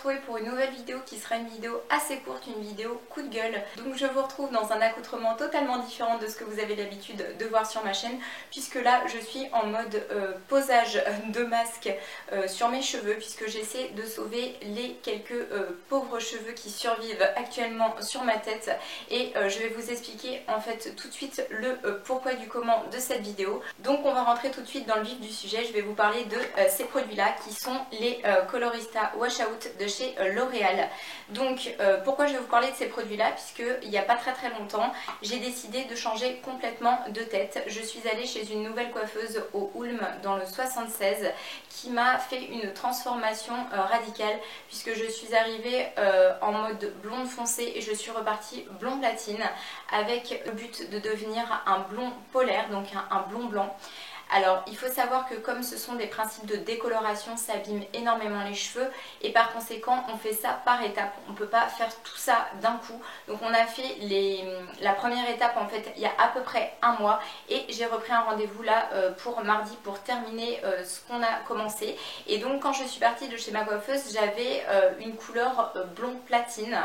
retrouver pour une nouvelle vidéo qui sera une vidéo assez courte, une vidéo coup de gueule. Donc je vous retrouve dans un accoutrement totalement différent de ce que vous avez l'habitude de voir sur ma chaîne, puisque là je suis en mode posage de masque sur mes cheveux, puisque j'essaie de sauver les quelques pauvres cheveux qui survivent actuellement sur ma tête. Et je vais vous expliquer en fait tout de suite le pourquoi du comment de cette vidéo. Donc on va rentrer tout de suite dans le vif du sujet. Je vais vous parler de ces produits là qui sont les Colorista Wash Out de chez L'Oréal. Donc pourquoi je vais vous parler de ces produits là, puisque il n'y a pas très longtemps j'ai décidé de changer complètement de tête. Je suis allée chez une nouvelle coiffeuse au Hulme dans le 76 qui m'a fait une transformation radicale, puisque je suis arrivée en mode blonde foncée et je suis repartie blond platine avec le but de devenir un blond polaire, donc un blond blanc. Alors il faut savoir que comme ce sont des principes de décoloration, ça abîme énormément les cheveux et par conséquent on fait ça par étapes. On ne peut pas faire tout ça d'un coup. Donc on a fait la première étape en fait il y a à peu près un mois et j'ai repris un rendez-vous là pour mardi pour terminer ce qu'on a commencé. Et donc quand je suis partie de chez ma coiffeuse, j'avais une couleur blond platine.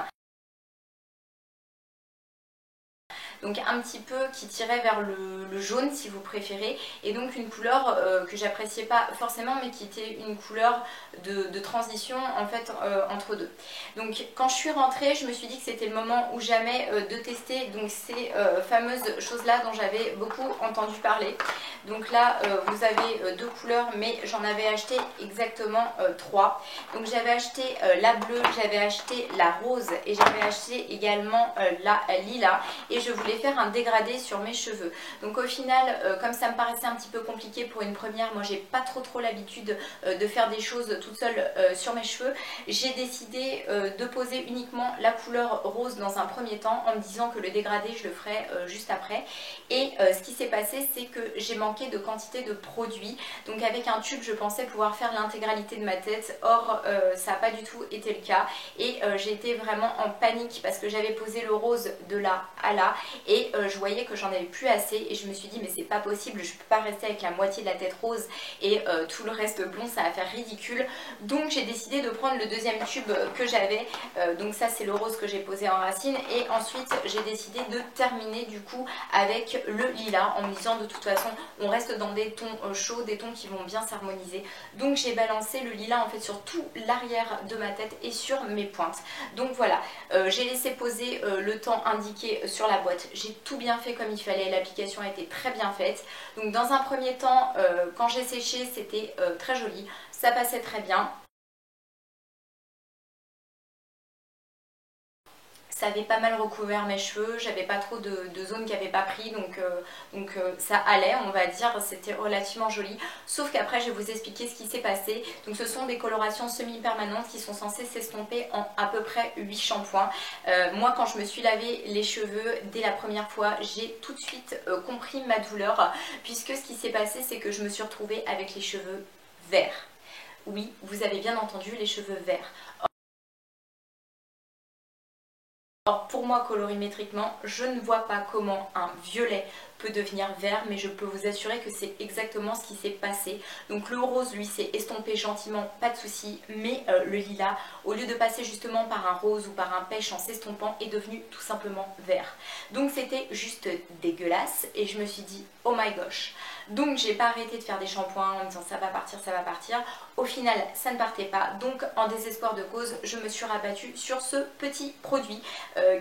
Donc un petit peu qui tirait vers le jaune si vous préférez, et donc une couleur que j'appréciais pas forcément mais qui était une couleur de transition en fait entre deux. Donc quand je suis rentrée, je me suis dit que c'était le moment ou jamais de tester donc ces fameuses choses là dont j'avais beaucoup entendu parler. Donc là vous avez deux couleurs mais j'en avais acheté exactement trois. Donc j'avais acheté la bleue, j'avais acheté la rose et j'avais acheté également la lilas, et je voulais faire un dégradé sur mes cheveux. Donc au final comme ça me paraissait un petit peu compliqué pour une première, moi j'ai pas trop l'habitude de faire des choses toute seule sur mes cheveux, j'ai décidé de poser uniquement la couleur rose dans un premier temps en me disant que le dégradé je le ferai juste après. Et ce qui s'est passé, c'est que j'ai manqué de quantité de produits. Donc avec un tube je pensais pouvoir faire l'intégralité de ma tête, or ça n'a pas du tout été le cas et j'ai été vraiment en panique parce que j'avais posé le rose de là à là et je voyais que j'en avais plus assez et je me suis dit mais c'est pas possible, je peux pas rester avec la moitié de la tête rose et tout le reste blond, ça va faire ridicule. Donc j'ai décidé de prendre le deuxième tube que j'avais, donc ça c'est le rose que j'ai posé en racine, et ensuite j'ai décidé de terminer du coup avec le lilas en me disant de toute façon on reste dans des tons chauds, des tons qui vont bien s'harmoniser. Donc j'ai balancé le lilas en fait sur tout l'arrière de ma tête et sur mes pointes. Donc voilà, j'ai laissé poser le temps indiqué sur la boîte. J'ai tout bien fait comme il fallait, l'application a été très bien faite. Donc dans un premier temps, quand j'ai séché, c'était très joli, ça passait très bien. Ça avait pas mal recouvert mes cheveux, j'avais pas trop de zones qui n'avaient pas pris, donc ça allait, on va dire, c'était relativement joli. Sauf qu'après je vais vous expliquer ce qui s'est passé. Donc ce sont des colorations semi-permanentes qui sont censées s'estomper en à peu près 8 shampoings. Moi quand je me suis lavé les cheveux dès la première fois, j'ai tout de suite compris ma douleur, puisque ce qui s'est passé c'est que je me suis retrouvée avec les cheveux verts. Oui, vous avez bien entendu, les cheveux verts. Or pour moi colorimétriquement, je ne vois pas comment un violet peut devenir vert, mais je peux vous assurer que c'est exactement ce qui s'est passé. Donc le rose lui s'est estompé gentiment, pas de souci, mais le lilas, au lieu de passer justement par un rose ou par un pêche en s'estompant, est devenu tout simplement vert. Donc c'était juste dégueulasse et je me suis dit oh my gosh. Donc j'ai pas arrêté de faire des shampoings en me disant ça va partir, ça va partir. Au final ça ne partait pas, donc en désespoir de cause je me suis rabattue sur ce petit produit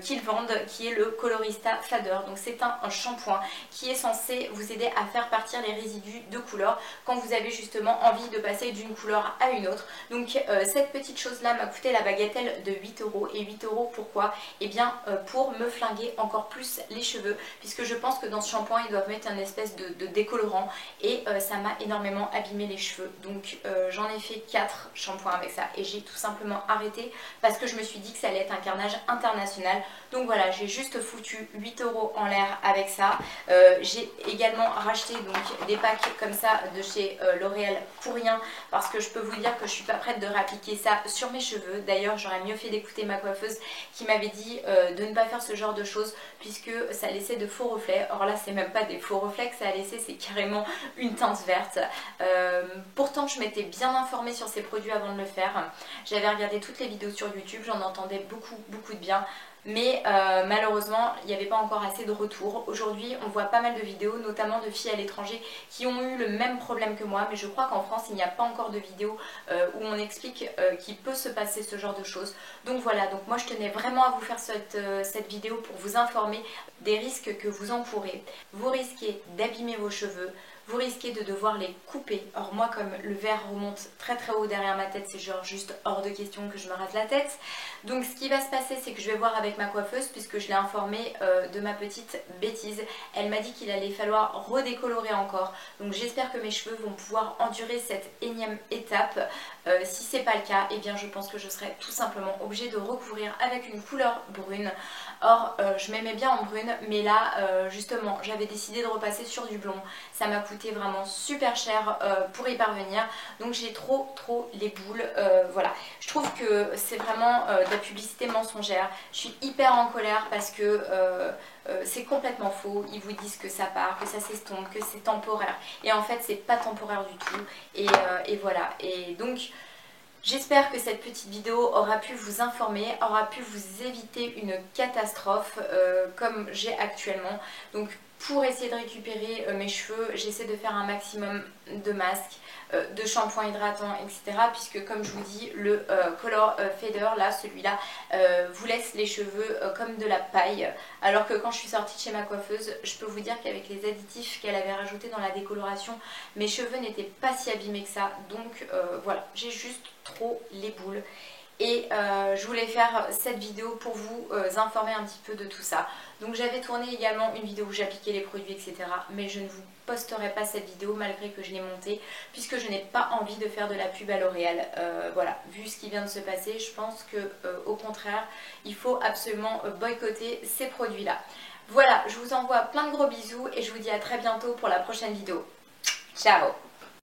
qu'ils vendent, qui est le Colorista Fader. Donc c'est un shampoing qui est censé vous aider à faire partir les résidus de couleur quand vous avez justement envie de passer d'une couleur à une autre. Donc cette petite chose là m'a coûté la bagatelle de 8 €. Et 8 € pourquoi? Et bien pour me flinguer encore plus les cheveux, puisque je pense que dans ce shampoing ils doivent mettre une espèce de décolorant et ça m'a énormément abîmé les cheveux. Donc j'en ai fait 4 shampoings avec ça et j'ai tout simplement arrêté parce que je me suis dit que ça allait être un carnage international. Donc voilà, j'ai juste foutu 8 € en l'air avec ça. J'ai également racheté donc des packs comme ça de chez L'Oréal pour rien, parce que je peux vous dire que je suis pas prête de réappliquer ça sur mes cheveux. D'ailleurs j'aurais mieux fait d'écouter ma coiffeuse qui m'avait dit de ne pas faire ce genre de choses puisque ça laissait de faux reflets. Or là c'est même pas des faux reflets que ça a laissé, c'est carrément une teinte verte. Pourtant je m'étais bien informée sur ces produits avant de le faire. J'avais regardé toutes les vidéos sur YouTube, j'en entendais beaucoup de bien. Mais malheureusement il n'y avait pas encore assez de retours. Aujourd'hui on voit pas mal de vidéos, notamment de filles à l'étranger qui ont eu le même problème que moi, mais je crois qu'en France il n'y a pas encore de vidéos où on explique qu'il peut se passer ce genre de choses. Donc voilà, donc moi je tenais vraiment à vous faire cette vidéo pour vous informer des risques que vous encourez. Vous risquez d'abîmer vos cheveux, vous risquez de devoir les couper. Or moi comme le verre remonte très haut derrière ma tête, c'est genre juste hors de question que je me rase la tête. Donc ce qui va se passer, c'est que je vais voir avec ma coiffeuse puisque je l'ai informée de ma petite bêtise. Elle m'a dit qu'il allait falloir redécolorer encore. Donc j'espère que mes cheveux vont pouvoir endurer cette énième étape. Si c'est pas le cas, eh bien je pense que je serai tout simplement obligée de recouvrir avec une couleur brune. Or je m'aimais bien en brune, mais là justement j'avais décidé de repasser sur du blond. Ça m'a coûté vraiment super cher pour y parvenir, donc j'ai trop les boules. Voilà, je trouve que c'est vraiment de la publicité mensongère. Je suis hyper en colère parce que c'est complètement faux. Ils vous disent que ça part, que ça s'estompe, que c'est temporaire, et en fait c'est pas temporaire du tout. Et voilà, et donc j'espère que cette petite vidéo aura pu vous informer, aura pu vous éviter une catastrophe comme j'ai actuellement. Donc pour essayer de récupérer mes cheveux, j'essaie de faire un maximum de masques, de shampoings hydratants, etc. Puisque comme je vous dis, le Color Fader, là, celui-là, vous laisse les cheveux comme de la paille. Alors que quand je suis sortie de chez ma coiffeuse, je peux vous dire qu'avec les additifs qu'elle avait rajoutés dans la décoloration, mes cheveux n'étaient pas si abîmés que ça. Donc voilà, j'ai juste trop les boules. Et je voulais faire cette vidéo pour vous informer un petit peu de tout ça. Donc j'avais tourné également une vidéo où j'appliquais les produits, etc. Mais je ne vous posterai pas cette vidéo malgré que je l'ai montée, puisque je n'ai pas envie de faire de la pub à L'Oréal. Voilà, vu ce qui vient de se passer, je pense que au contraire, il faut absolument boycotter ces produits-là. Voilà, je vous envoie plein de gros bisous et je vous dis à très bientôt pour la prochaine vidéo. Ciao!